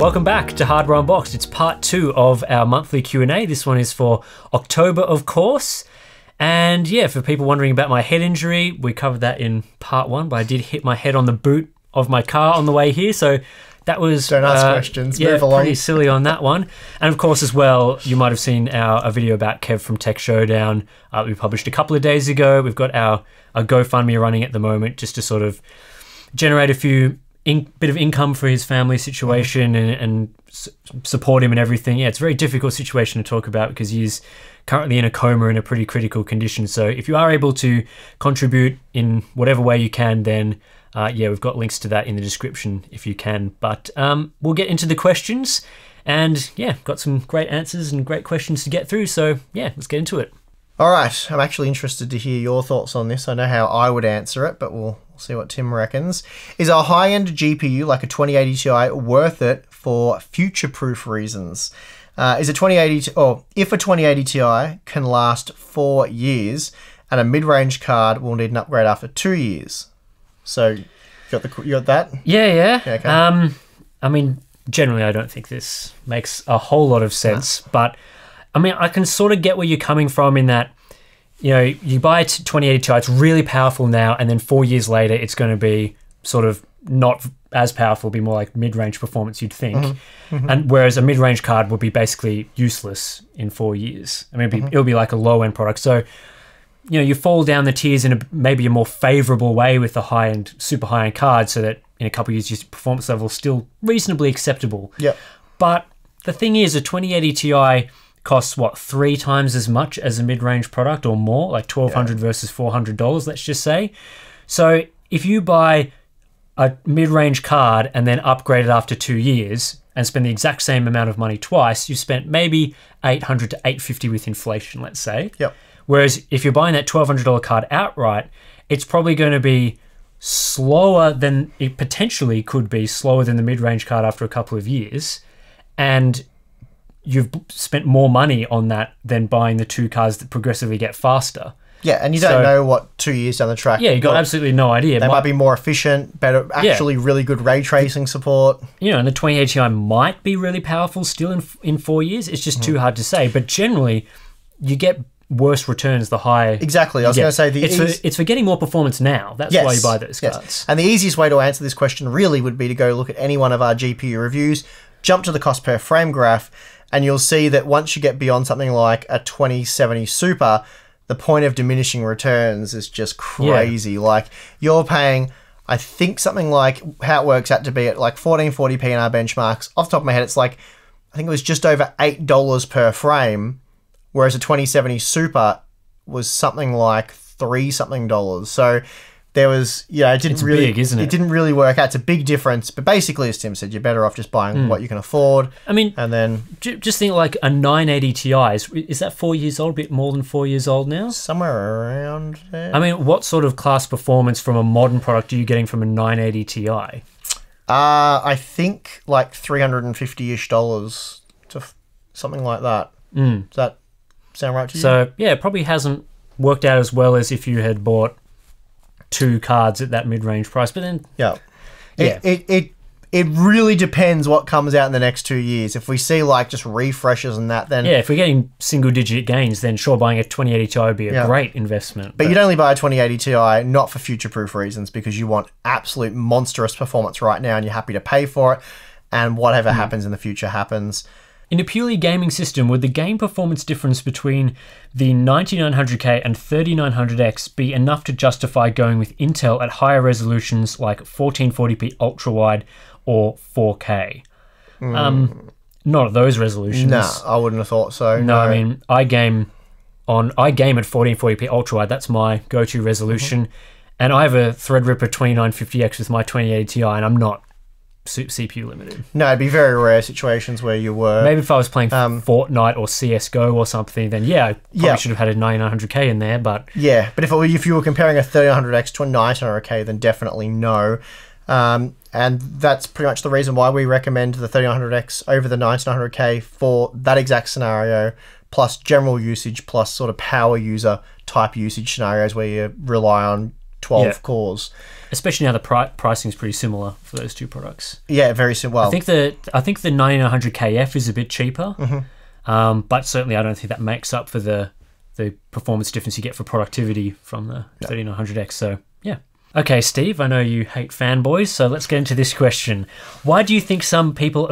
Welcome back to Hardware Unboxed. It's part 2 of our monthly Q&A. This one is for October, of course. And yeah, for people wondering about my head injury, we covered that in part 1, but I did hit my head on the boot of my car on the way here, so that was... Don't ask questions, yeah, move along. Pretty silly on that one. And of course, as well, you might have seen a video about Kev from Tech Showdown we published a couple of days ago. We've got our GoFundMe running at the moment just to sort of generate a few... bit of income for his family situation and support him and everything. Yeah, it's a very difficult situation to talk about because he's currently in a coma in a pretty critical condition. So if you are able to contribute in whatever way you can, then yeah, we've got links to that in the description if you can. But we'll get into the questions and yeah, got some great answers and great questions to get through. So yeah, let's get into it. All right, I'm actually interested to hear your thoughts on this. I know how I would answer it, but we'll see what Tim reckons. Is a high-end GPU like a 2080 Ti worth it for future-proof reasons? Is a 2080 or if a 2080 Ti can last 4 years, and a mid-range card will need an upgrade after 2 years? So you got that? Yeah. Okay. I mean, generally, I don't think this makes a whole lot of sense, but I mean, I can sort of get where you're coming from in that, you know, you buy a 2080 Ti, it's really powerful now, and then 4 years later, it's going to be sort of not as powerful, be more like mid-range performance, you'd think. And whereas a mid-range card would be basically useless in 4 years. I mean, it'll be like a low-end product. So, you know, you fall down the tiers in maybe a more favorable way with the high-end, super high-end card so that in a couple of years, your performance level is still reasonably acceptable. Yep. But the thing is, a 2080 Ti costs what, 3 times as much as a mid-range product or more, like $1,200 versus $400, let's just say. So if you buy a mid-range card and then upgrade it after 2 years and spend the exact same amount of money twice, you spent maybe $800 to $850 with inflation, let's say. Yep. Whereas if you're buying that $1,200 card outright, it's probably going to be slower than it potentially could be, slower than the mid-range card after a couple of years. And you've spent more money on that than buying the 2 cards that progressively get faster. Yeah, and you don't know what 2 years down the track. Yeah, you got absolutely no idea. They might be more efficient, better, actually really good ray tracing support. You know, and the 2080 Ti might be really powerful still in 4 years. It's just too hard to say. But generally, you get worse returns the higher. Exactly. I was going to say it's for getting more performance now. That's why you buy those cards. And the easiest way to answer this question really would be to go look at any one of our GPU reviews, jump to the cost per frame graph, and you'll see that once you get beyond something like a 2070 Super, the point of diminishing returns is just crazy. Yeah. Like, you're paying, I think something like, how it works out to be at like 1440p in our benchmarks. Off the top of my head, it's like, I think it was just over $8 per frame, whereas a 2070 Super was something like $3 something. So there was, it didn't really, big, isn't it? It didn't really work out. It's a big difference, but basically, as Tim said, you're better off just buying what you can afford. I mean, and then just think like a 980 Ti is that 4 years old? A bit more than 4 years old now? Somewhere around there. I mean, what sort of class performance from a modern product are you getting from a 980 Ti? I think like $350-ish to something like that. Does that sound right to you? So yeah, it probably hasn't worked out as well as if you had bought 2 cards at that mid-range price, but then it really depends what comes out in the next 2 years. If we see like just refreshes and that, then if we're getting single-digit gains, then sure, buying a 2080 Ti would be a great investment. But you'd only buy a 2080 Ti not for future-proof reasons, because you want absolute monstrous performance right now, and you're happy to pay for it, and whatever happens in the future happens. In a purely gaming system, would the game performance difference between the 9900K and 3900X be enough to justify going with Intel at higher resolutions like 1440p ultra-wide or 4K? Not at those resolutions. No, I wouldn't have thought so. No, I mean, I game at 1440p ultra-wide. That's my go-to resolution. And I have a Threadripper 2950X with my 2080 Ti, and I'm not CPU limited. No, it'd be very rare situations where you were. Maybe if I was playing Fortnite or CSGO or something, then I probably should have had a 9900K in there. But but if you were comparing a 3900X to a 9900K, then definitely no. And that's pretty much the reason why we recommend the 3900X over the 9900K for that exact scenario, plus general usage, plus sort of power user type usage scenarios where you rely on 12 Yeah. cores. Especially now the pricing is pretty similar for those two products. Yeah, very similar. Well, I think the 9900KF is a bit cheaper, but certainly I don't think that makes up for the performance difference you get for productivity from the 3900X. So yeah. Okay, Steve, I know you hate fanboys, so let's get into this question. Why do you think some people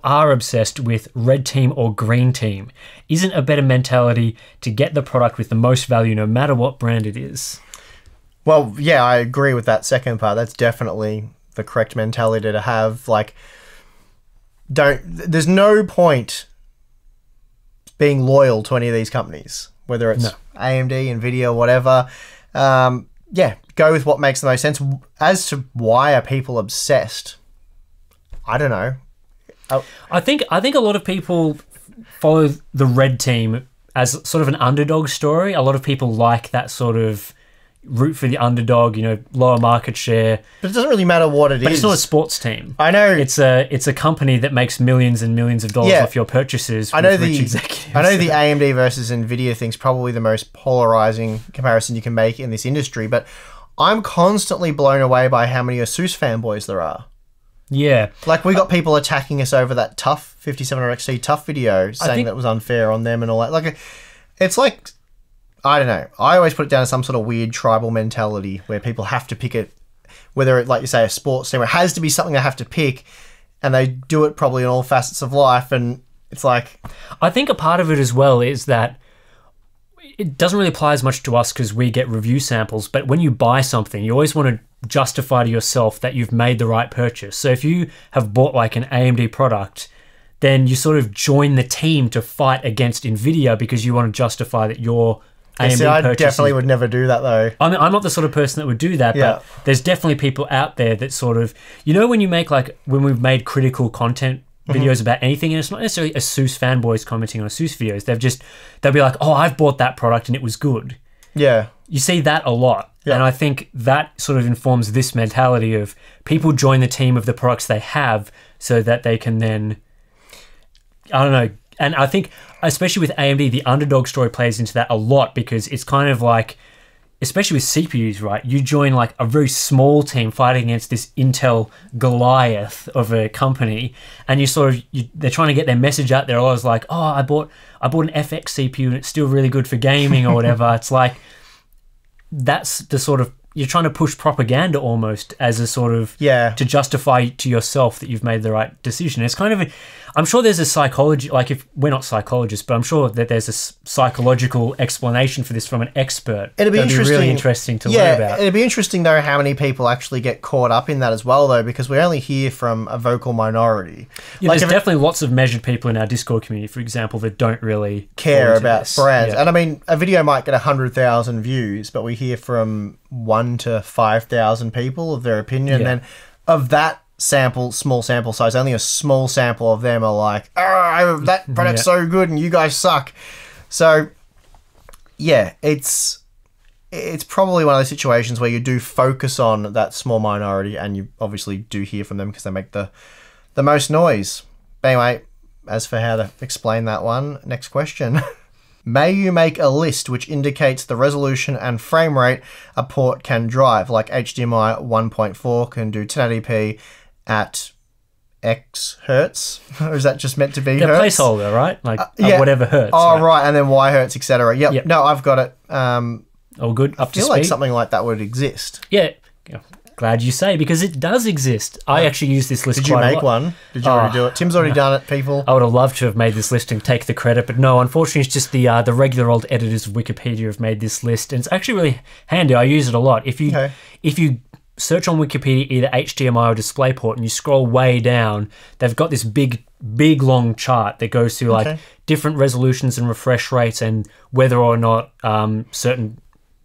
are obsessed with red team or green team? Isn't a better mentality to get the product with the most value no matter what brand it is? Well, yeah, I agree with that second part. That's definitely the correct mentality to have. Like, there's no point being loyal to any of these companies, whether it's AMD, Nvidia, whatever. Yeah, go with what makes the most sense. As to why are people obsessed, I don't know. I think a lot of people follow the red team as sort of an underdog story. A lot of people like that sort of root for the underdog, lower market share. But it doesn't really matter what it is. But it's not a sports team. I know. It's a company that makes millions and millions of dollars off your purchases with rich executives. I know the AMD versus Nvidia thing's probably the most polarizing comparison you can make in this industry, but I'm constantly blown away by how many Asus fanboys there are. Yeah. Like, we got people attacking us over that TUF 5700XT TUF video, saying that was unfair on them and all that. Like, it's like, I don't know. I always put it down as some sort of weird tribal mentality where people have to pick it, whether it, like you say, a sports team, it has to be something they have to pick, and they do it probably in all facets of life, and it's like... I think a part of it as well is that it doesn't really apply as much to us because we get review samples, but when you buy something, you always want to justify to yourself that you've made the right purchase. So if you have bought like an AMD product, then you sort of join the team to fight against Nvidia because you want to justify that you're... I definitely would never do that, though. I mean, I'm not the sort of person that would do that, but there's definitely people out there that sort of... when you make, when we've made critical content videos about anything, and it's not necessarily Asus fanboys commenting on Asus videos, they'll be like, oh, I've bought that product and it was good. Yeah. You see that a lot. Yeah. And I think that sort of informs this mentality of people join the team of the products they have so that they can then... I don't know. And I think, especially with AMD, the underdog story plays into that a lot because it's kind of like, especially with CPUs, right? You join like a very small team fighting against this Intel Goliath of a company, and they're trying to get their message out there. I was like, oh, I bought an FX CPU and it's still really good for gaming or whatever. It's like, that's the sort of, you're trying to push propaganda almost as a sort of to justify to yourself that you've made the right decision. It's kind of I'm sure there's a psychology, like, if we're not psychologists, but I'm sure that there's a psychological explanation for this from an expert. It'd be really interesting to learn about. It'd be interesting though how many people actually get caught up in that as well, though, because we only hear from a vocal minority. Yeah, there's definitely lots of measured people in our Discord community, for example, that don't really care about brands. Yeah. And I mean, a video might get 100,000 views, but we hear from 1 to 5,000 people of their opinion. And then of that small sample size, only a small sample of them are like, oh, that product's so good and you guys suck. So yeah, it's probably one of those situations where you do focus on that small minority, and you obviously do hear from them because they make the most noise. But anyway, as for how to explain that one, next question. May you make a list which indicates the resolution and frame rate a port can drive, like HDMI 1.4 can do 1080p at X hertz, or is that just meant to be the hertz? Placeholder, right? Like whatever hertz. Oh, right, and then Y hertz, etc. Yep. No, I've got it. All good. Up to speed. I feel like something like that would exist. Yeah. Glad you say, because it does exist. I actually use this list. Did you make one? Did you already do it? Tim's already done it, people. I would have loved to have made this list and take the credit, but no, unfortunately it's just the regular old editors of Wikipedia have made this list, and it's actually really handy. I use it a lot. If you search on Wikipedia either HDMI or DisplayPort and you scroll way down, they've got this big long chart that goes through like different resolutions and refresh rates and whether or not certain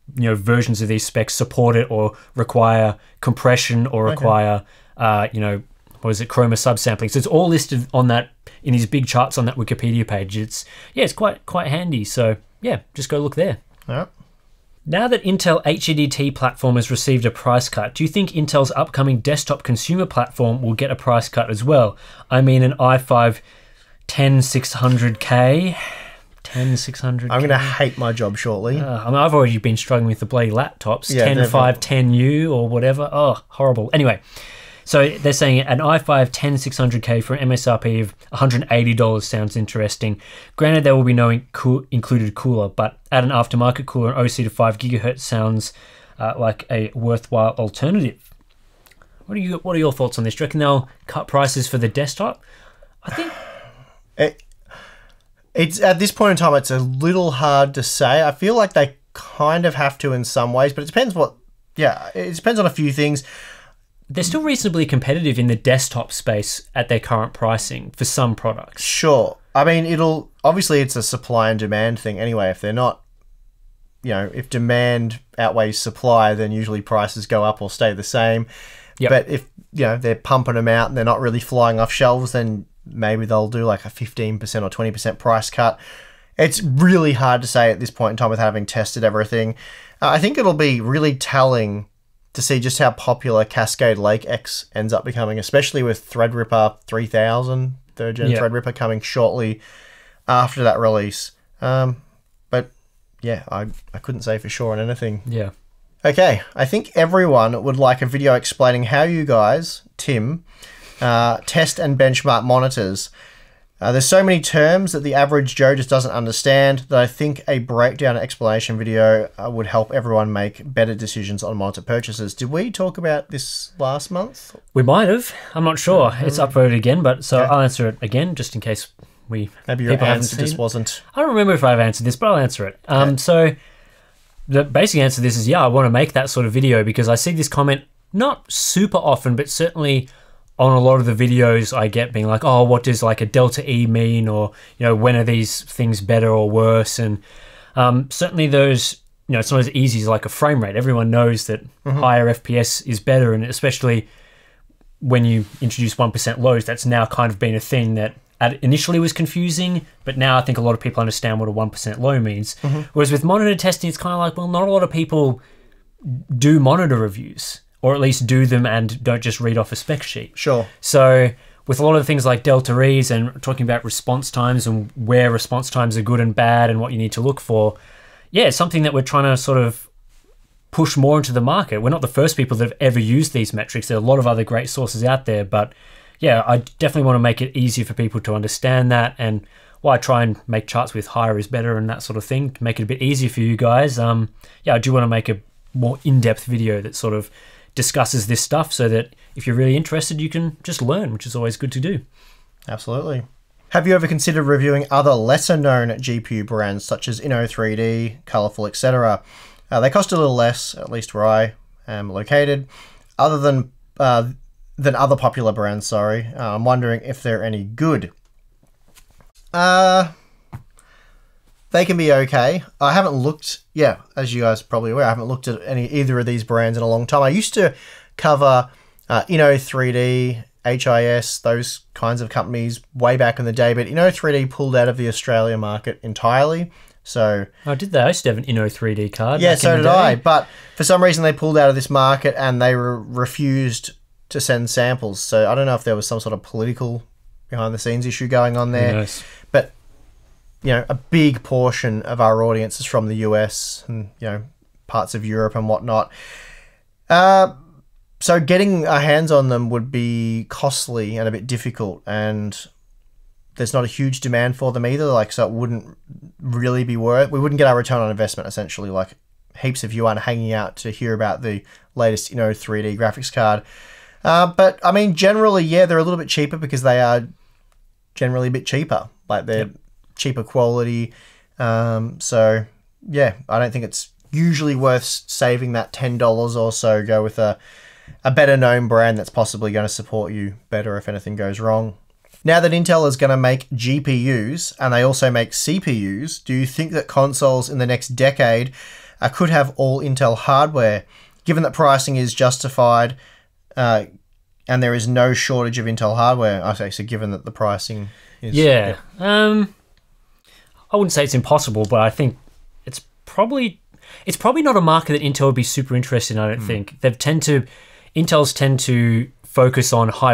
versions of these specs support it or require compression or require chroma subsampling. So it's all listed on that in these big charts on that Wikipedia page. It's quite handy. So yeah, just go look there. All right. Now that Intel HEDT platform has received a price cut, do you think Intel's upcoming desktop consumer platform will get a price cut as well? I mean, an i5 10600K, 10-600. I'm going to hate my job shortly. I mean, I've already been struggling with the bloody laptops. Yeah, 10-510U or whatever. Oh, horrible. Anyway, so they're saying an i5 10600K for an MSRP of $180 sounds interesting. Granted, there will be no included cooler, but add an aftermarket cooler and OC to 5 GHz sounds like a worthwhile alternative. What are your thoughts on this? Do you reckon they'll cut prices for the desktop? I think it's at this point in time, it's a little hard to say. I feel like they kind of have to in some ways, but it depends it depends on a few things. They're still reasonably competitive in the desktop space at their current pricing for some products. Sure. I mean, obviously it's a supply and demand thing anyway. If they're not, if demand outweighs supply, then usually prices go up or stay the same. Yep. But if, they're pumping them out and they're not really flying off shelves, then maybe they'll do like a 15% or 20% price cut. It's really hard to say at this point in time with having tested everything. I think it'll be really telling to see just how popular Cascade Lake X ends up becoming, especially with Threadripper 3000, 3rd-Gen Threadripper coming shortly after that release. But yeah, I couldn't say for sure on anything. Yeah. Okay, I think everyone would like a video explaining how you guys, Tim, test and benchmark monitors. There's so many terms that the average Joe just doesn't understand that I think a breakdown and explanation video would help everyone make better decisions on monitor purchases. Did we talk about this last month? We might have. I'm not sure. It's upvoted again, but so I'll answer it again just in case maybe your answer just wasn't. I don't remember if I've answered this, but I'll answer it. So the basic answer to this is, I want to make that sort of video because I see this comment not super often, but certainly on a lot of the videos I get being like, oh, what does like a delta E mean? Or, when are these things better or worse? And certainly those, it's not as easy as like a frame rate. Everyone knows that higher FPS is better. And especially when you introduce 1% lows, that's now kind of been a thing that initially was confusing, but now I think a lot of people understand what a 1% low means. Whereas with monitor testing, it's kind of like, well, not a lot of people do monitor reviews, or at least do them and don't just read off a spec sheet. Sure. So with a lot of things like delta E's and talking about response times and where response times are good and bad and what you need to look for, it's something that we're trying to sort of push more into the market. We're not the first people that have ever used these metrics. There are a lot of other great sources out there, but I definitely want to make it easier for people to understand that, and I try and make charts with higher is better and that sort of thing to make it a bit easier for you guys. I do want to make a more in-depth video that sort of discusses this stuff so that if you're really interested, you can just learn, which is always good to do. Absolutely. Have you ever considered reviewing other lesser-known GPU brands such as Inno3D, Colorful, etc.? They cost a little less, at least where I am located, other than other popular brands, sorry. I'm wondering if they're any good. They can be okay. I haven't looked, as you guys are probably aware, I haven't looked at either of these brands in a long time. I used to cover Inno3D, HIS, those kinds of companies way back in the day, but Inno3D pulled out of the Australia market entirely. So did they? I used to have an Inno3D card. Yeah, so did I. But for some reason they pulled out of this market and they refused to send samples. So I don't know if there was some sort of political behind the scenes issue going on there. Yes. But a big portion of our audience is from the US and parts of Europe and whatnot. So getting our hands on them would be costly and a bit difficult, and there's not a huge demand for them either. So it wouldn't really be worth. We wouldn't get our return on investment essentially. Like heaps of you aren't hanging out to hear about the latest 3D graphics card. But I mean, generally, they're a little bit cheaper because they are generally a bit cheaper. Like they're cheaper quality. So I don't think it's usually worth saving that $10 or so. Go with a better known brand that's possibly going to support you better if anything goes wrong. Now that Intel is going to make GPUs and they also make CPUs, do you think that consoles in the next decade could have all Intel hardware, given that pricing is justified and there is no shortage of Intel hardware? I say, so given that the pricing is... I wouldn't say it's impossible, but I think it's probably not a market that Intel would be super interested in, I don't think. Intels tend to focus on high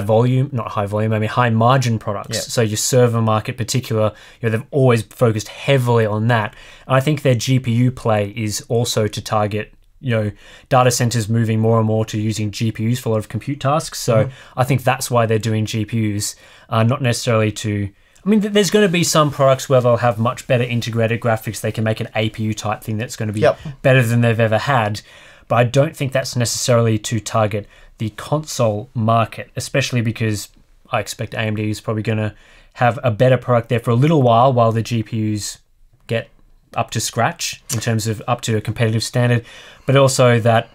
margin products. Yeah. So your server market particular, they've always focused heavily on that. And I think their GPU play is also to target, data centers moving more and more to using GPUs for a lot of compute tasks. So I think that's why they're doing GPUs, not necessarily to... I mean, there's going to be some products where they'll have much better integrated graphics. They can make an APU type thing that's going to be better than they've ever had. But I don't think that's necessarily to target the console market, especially because I expect AMD is probably going to have a better product there for a little while the GPUs get up to scratch in terms of up to a competitive standard. But also that,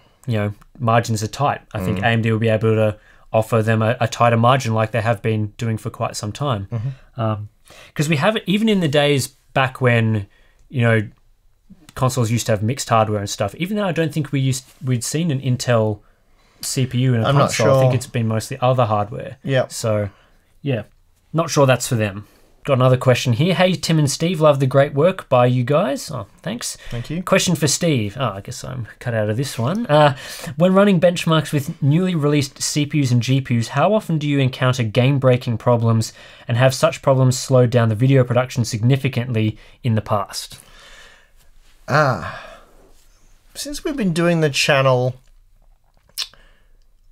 margins are tight. I think AMD will be able to offer them a tighter margin like they have been doing for quite some time. Because we have, even in the days back when, consoles used to have mixed hardware and stuff, even though I don't think we'd seen an Intel CPU in a console. Not sure. I think it's been mostly other hardware. Yeah. So, yeah, not sure that's for them. Got another question here. Hey, Tim and Steve, love the great work by you guys. Oh, thanks. Thank you. Question for Steve. I guess I'm cut out of this one. When running benchmarks with newly released CPUs and GPUs, how often do you encounter game-breaking problems, and have such problems slowed down the video production significantly in the past? Since we've been doing the channel,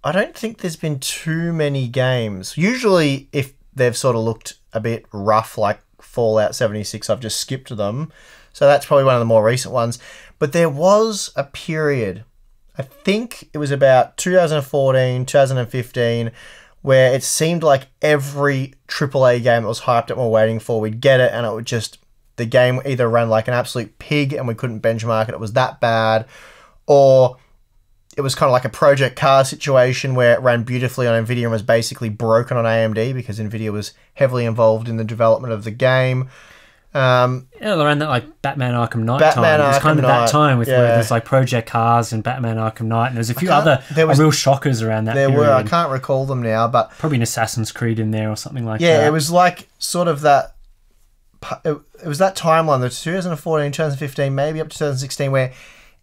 I don't think there's been too many games. Usually, if they've sort of looked a bit rough, like Fallout 76, I've just skipped them. So that's probably one of the more recent ones. But there was a period, I think it was about 2014, 2015, where it seemed like every AAA game that was hyped up and we're waiting for, we'd get it, and it would just... the game either ran like an absolute pig and we couldn't benchmark it was that bad, or it was kind of like a Project Cars situation where it ran beautifully on NVIDIA and was basically broken on AMD because NVIDIA was heavily involved in the development of the game. Around that like Batman Arkham Knight time. It was kind of that time with where there's like Project Cars and Batman Arkham Knight, and there's a few other real shockers around that period. There were, I can't recall them now, but... probably an Assassin's Creed in there or something like that. Yeah, it was like sort of that... It was that timeline, the 2014, 2015, maybe up to 2016, where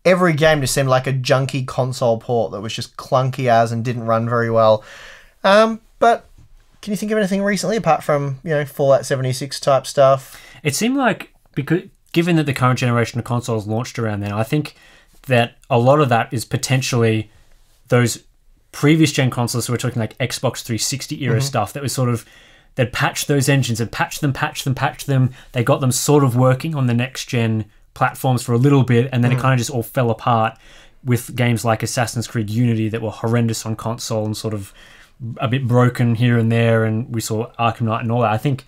every game just seemed like a junky console port that was just clunky as and didn't run very well. But can you think of anything recently apart from, Fallout 76 type stuff? It seemed like, because given that the current generation of consoles launched around then, I think that a lot of that is potentially those previous gen consoles, so we're talking like Xbox 360 era stuff, that was sort of... they'd patch those engines and patch them. They got them sort of working on the next gen platforms for a little bit, and then it kind of just all fell apart with games like Assassin's Creed Unity that were horrendous on console and sort of a bit broken here and there, and we saw Arkham Knight and all that. I think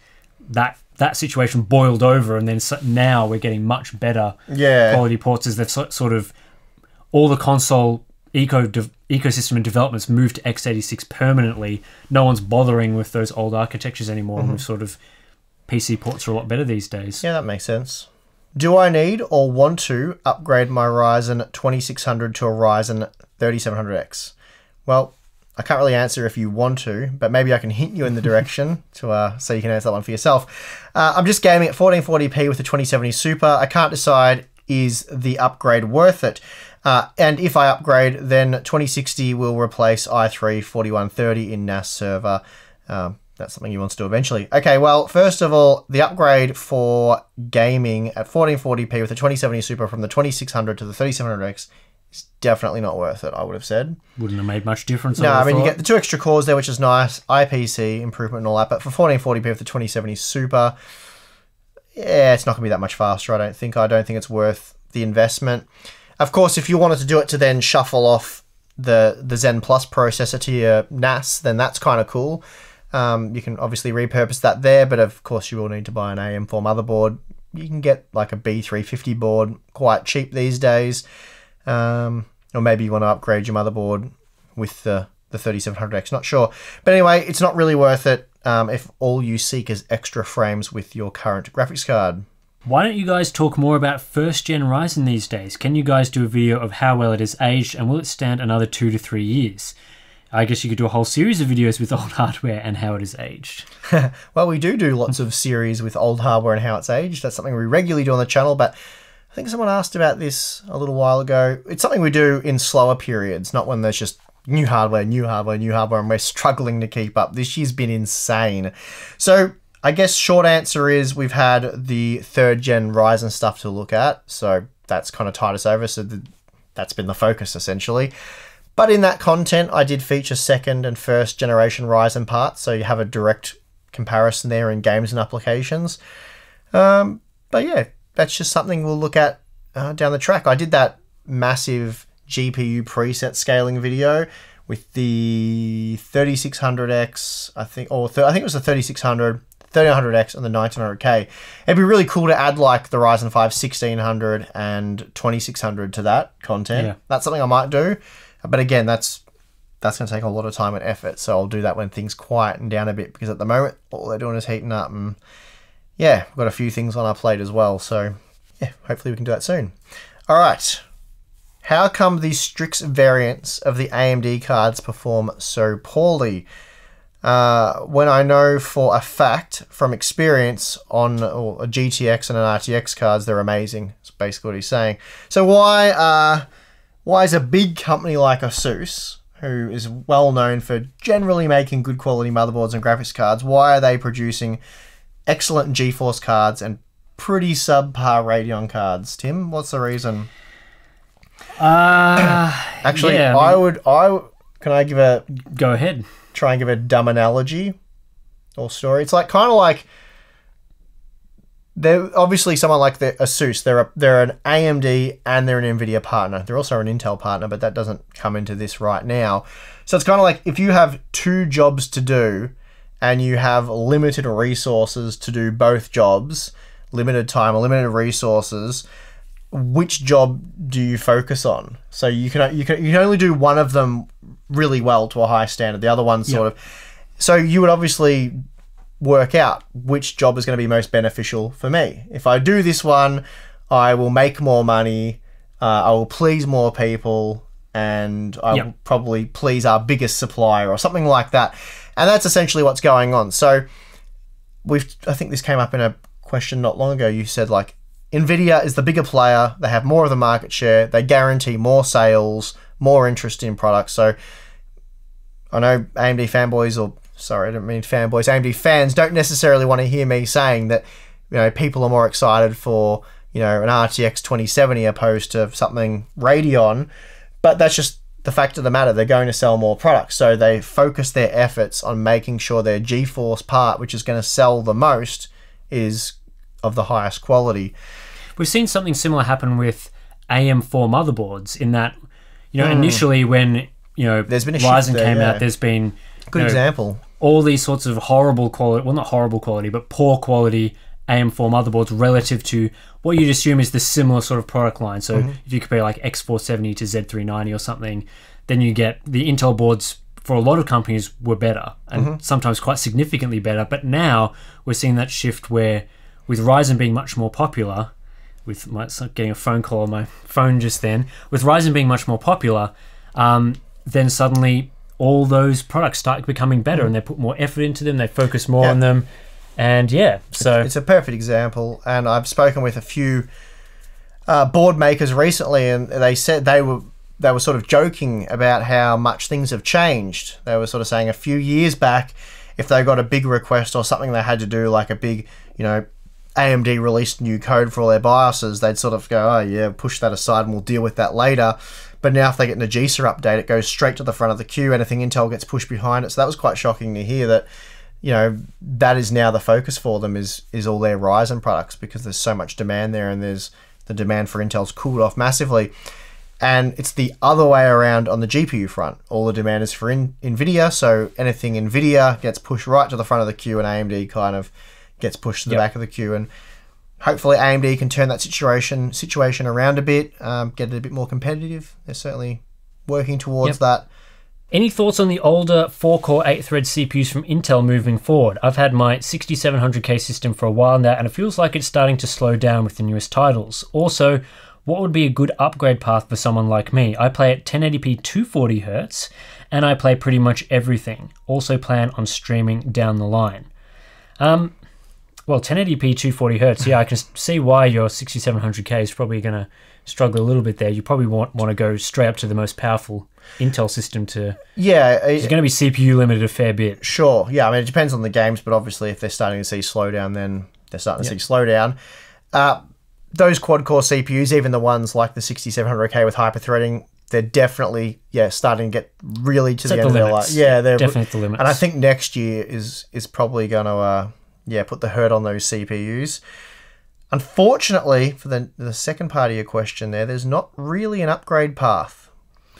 that situation boiled over, and then now we're getting much better quality ports as they've sort of... all the console ecosystem and developments moved to x86 permanently. No one's bothering with those old architectures anymore, and we've sort of... PC ports are a lot better these days. Yeah, that makes sense. Do I need or want to upgrade my Ryzen 2600 to a Ryzen 3700X? Well, I can't really answer if you want to, but maybe I can hint you in the direction to so you can answer that one for yourself. I'm just gaming at 1440p with the 2070 Super. I can't decide, is the upgrade worth it? And if I upgrade, then 2060 will replace i3 4130 in NAS server. That's something you want to do eventually. Okay, well, first of all, the upgrade for gaming at 1440p with the 2070 Super from the 2600 to the 3700X is definitely not worth it, I would have said. Wouldn't have made much difference. No, I mean, you get the 2 extra cores there, which is nice, IPC improvement and all that, but for 1440p with the 2070 Super, yeah, it's not going to be that much faster, I don't think. I don't think it's worth the investment. Of course, if you wanted to do it to then shuffle off the Zen Plus processor to your NAS, then that's kind of cool. You can obviously repurpose that there, but of course you will need to buy an AM4 motherboard. You can get like a B350 board quite cheap these days. Or maybe you want to upgrade your motherboard with the 3700X, not sure. But anyway, it's not really worth it if all you seek is extra frames with your current graphics card. Why don't you guys talk more about first-gen Ryzen these days? Can you guys do a video of how well it has aged, and will it stand another 2 to 3 years? I guess you could do a whole series of videos with old hardware and how it has aged. Well, we do lots of series with old hardware and how it's aged. That's something we regularly do on the channel, but I think someone asked about this a little while ago. It's something we do in slower periods, not when there's just new hardware, and we're struggling to keep up. This year's been insane. So I guess short answer is we've had the 3rd-gen Ryzen stuff to look at, so that's kind of tied us over, so that's been the focus essentially. But in that content, I did feature 2nd and 1st generation Ryzen parts, so you have a direct comparison there in games and applications. But yeah, that's just something we'll look at down the track. I did that massive GPU preset scaling video with the 3600X, I think it was the 3600, 3900X and the 1900K. It'd be really cool to add like the Ryzen 5 1600 and 2600 to that content. Yeah. That's something I might do. But again, that's going to take a lot of time and effort. So I'll do that when things quieten down a bit, because at the moment, all they're doing is heating up. And yeah, we've got a few things on our plate as well. So yeah, hopefully we can do that soon. All right. How come these Strix variants of the AMD cards perform so poorly? When I know for a fact from experience on a GTX and an RTX cards, they're amazing. That's basically what he's saying. So why is a big company like ASUS, who is well known for generally making good quality motherboards and graphics cards, why are they producing excellent GeForce cards and pretty subpar Radeon cards? Tim, what's the reason? Actually, yeah, can I give a... Go ahead. Try and give a dumb analogy or story. It's like kind of like they're obviously someone like the ASUS. They're an AMD and they're an NVIDIA partner. They're also an Intel partner, but that doesn't come into this right now. So it's kind of like if you have 2 jobs to do and you have limited resources to do both jobs, limited time or limited resources, which job do you focus on? So you can only do one of them really well to a high standard. The other one sort of... So you would obviously work out which job is going to be most beneficial for me. If I do this one, I will make more money, I will please more people, and I will probably please our biggest supplier or something like that. And that's essentially what's going on. So I think this came up in a question not long ago. You said like, NVIDIA is the bigger player, they have more of the market share, they guarantee more sales, more interest in products. So I know AMD fanboys, or sorry, I don't mean fanboys, AMD fans don't necessarily want to hear me saying that, you know, people are more excited for, you know, an RTX 2070 opposed to something Radeon, but that's just the fact of the matter. They're going to sell more products, so they focus their efforts on making sure their GeForce part, which is going to sell the most, is of the highest quality. We've seen something similar happen with AM4 motherboards in that, you know, initially when, you know, there's been a Ryzen there, came out, there's been... Good example. All these sorts of horrible quality, well, not horrible quality, but poor quality AM4 motherboards relative to what you'd assume is the similar sort of product line. So if you compare like X470 to Z390 or something, then you get the Intel boards for a lot of companies were better and sometimes quite significantly better. But now we're seeing that shift where with Ryzen being much more popular, with getting a phone call on my phone just then, with Ryzen being much more popular, then suddenly all those products start becoming better and they put more effort into them, they focus more on them, and so it's a perfect example. And I've spoken with a few board makers recently, and they said they were sort of joking about how much things have changed. They were sort of saying a few years back, if they got a big request or something they had to do, like a big, you know, AMD released new code for all their BIOSes, they'd sort of go, oh yeah, push that aside and we'll deal with that later. But now if they get an Agisa update, it goes straight to the front of the queue. Anything Intel gets pushed behind it. So that was quite shocking to hear that, you know, that is now the focus for them is all their Ryzen products, because there's so much demand there, and there's the demand for Intel's cooled off massively. And it's the other way around on the GPU front. All the demand is for NVIDIA, so anything NVIDIA gets pushed right to the front of the queue, and AMD kind of gets pushed to the back of the queue. And hopefully AMD can turn that situation around a bit, get it a bit more competitive. They're certainly working towards that. Any thoughts on the older 4-core 8-thread CPUs from Intel moving forward? I've had my 6700K system for a while now, and it feels like it's starting to slow down with the newest titles. Also, what would be a good upgrade path for someone like me? I play at 1080p 240Hz, and I play pretty much everything. Also plan on streaming down the line. Well, 1080p 240 hertz. Yeah, I can see why your 6700K is probably going to struggle a little bit there. You probably want to go straight up to the most powerful Intel system to... Yeah. It's going to be CPU limited a fair bit. Sure. Yeah, I mean, it depends on the games, but obviously if they're starting to see slowdown, then they're starting to see slowdown. Those quad-core CPUs, even the ones like the 6700K with hyper-threading, they're definitely starting to get really to the end of their life. Yeah, they're definitely the limits. And I think next year is probably going to put the hurt on those CPUs. Unfortunately, for the second part of your question there's not really an upgrade path.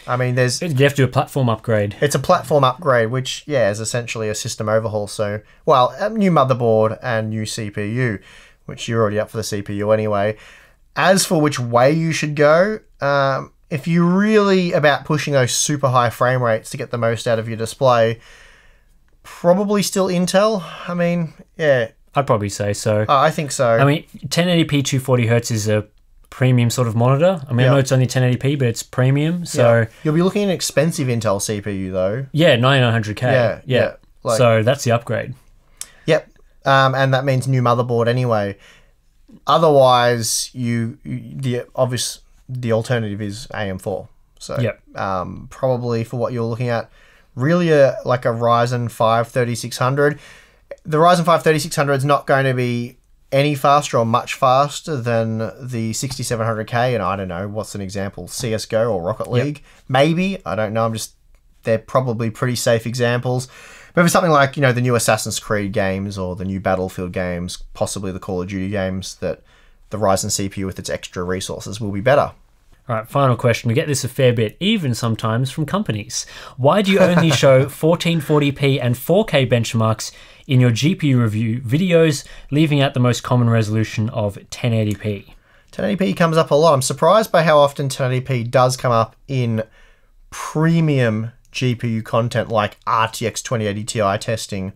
I mean, you have to do a platform upgrade. It's a platform upgrade, which, is essentially a system overhaul. So, a new motherboard and new CPU, which you're already up for the CPU anyway. As for which way you should go, if you're really about pushing those super high frame rates to get the most out of your display, probably still Intel. I mean, yeah. I'd probably say so. I think so. I mean, 1080p 240 hertz is a premium sort of monitor. I mean, I know it's only 1080p, but it's premium. So you'll be looking at an expensive Intel CPU though. Yeah, 9900K. Yeah. So that's the upgrade. Yep. And that means new motherboard anyway. Otherwise, the alternative is AM4. So probably for what you're looking at, really like a Ryzen 5 3600. The Ryzen 5 3600 is not going to be any faster or much faster than the 6700K. And I don't know, what's an example? CSGO or Rocket League? Maybe. I don't know. They're probably pretty safe examples. But for something like, the new Assassin's Creed games or the new Battlefield games, possibly the Call of Duty games, that the Ryzen CPU with its extra resources will be better. All right, final question. We get this a fair bit, even sometimes from companies. Why do you only show 1440p and 4K benchmarks in your GPU review videos, leaving out the most common resolution of 1080p? 1080p comes up a lot. I'm surprised by how often 1080p does come up in premium GPU content like RTX 2080 Ti testing.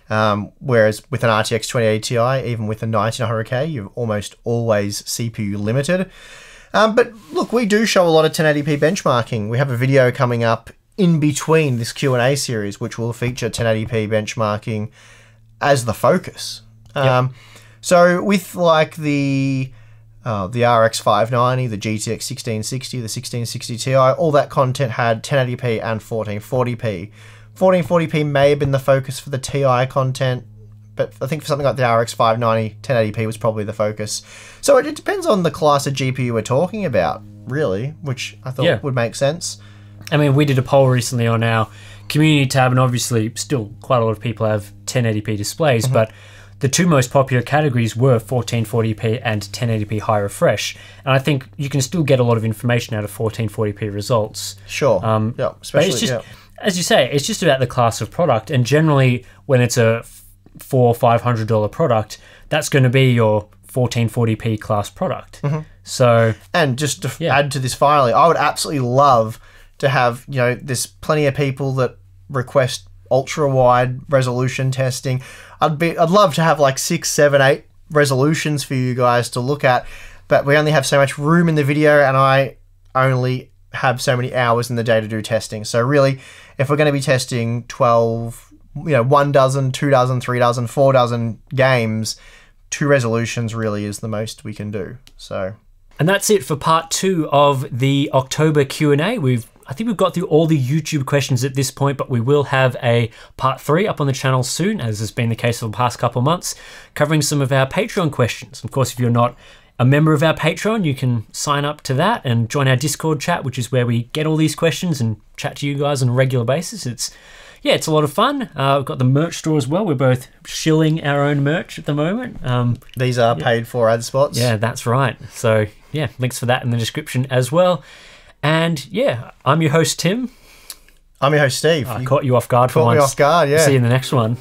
Whereas with an RTX 2080 Ti, even with a 1900K, you're almost always CPU limited. But look, we do show a lot of 1080p benchmarking. We have a video coming up in between this Q&A series, which will feature 1080p benchmarking as the focus. So with like the RX 590, the GTX 1660, the 1660 Ti, all that content had 1080p and 1440p. 1440p may have been the focus for the Ti content, but I think for something like the RX 590, 1080p was probably the focus. So it depends on the class of GPU we're talking about, really, which I thought would make sense. I mean, we did a poll recently on our community tab, and obviously still quite a lot of people have 1080p displays, but the two most popular categories were 1440p and 1080p high refresh. And I think you can still get a lot of information out of 1440p results. Sure. Especially, as you say, it's just about the class of product. And generally, when it's a $400 or $500 product, that's going to be your 1440p class product. So, and just to add to this finally, I would absolutely love to have, there's plenty of people that request ultra wide resolution testing. I'd love to have like 6, 7, 8 resolutions for you guys to look at, but we only have so much room in the video, and I only have so many hours in the day to do testing. So really, if we're going to be testing 12, 1 dozen, 2 dozen, 3 dozen, 4 dozen games, 2 resolutions really is the most we can do. So, and that's it for part 2 of the October Q&A. I think we've got through all the YouTube questions at this point, but we will have a part 3 up on the channel soon, as has been the case for the past couple of months, covering some of our Patreon questions. Of course, if you're not a member of our Patreon, you can sign up to that and join our Discord chat, which is where we get all these questions and chat to you guys on a regular basis. It's a lot of fun. We've got the merch store as well. We're both shilling our own merch at the moment. These are paid for ad spots. Yeah, that's right. So links for that in the description as well. And I'm your host, Tim. I'm your host, Steve. I caught you off guard for once. Caught me off guard, yeah. See you in the next one.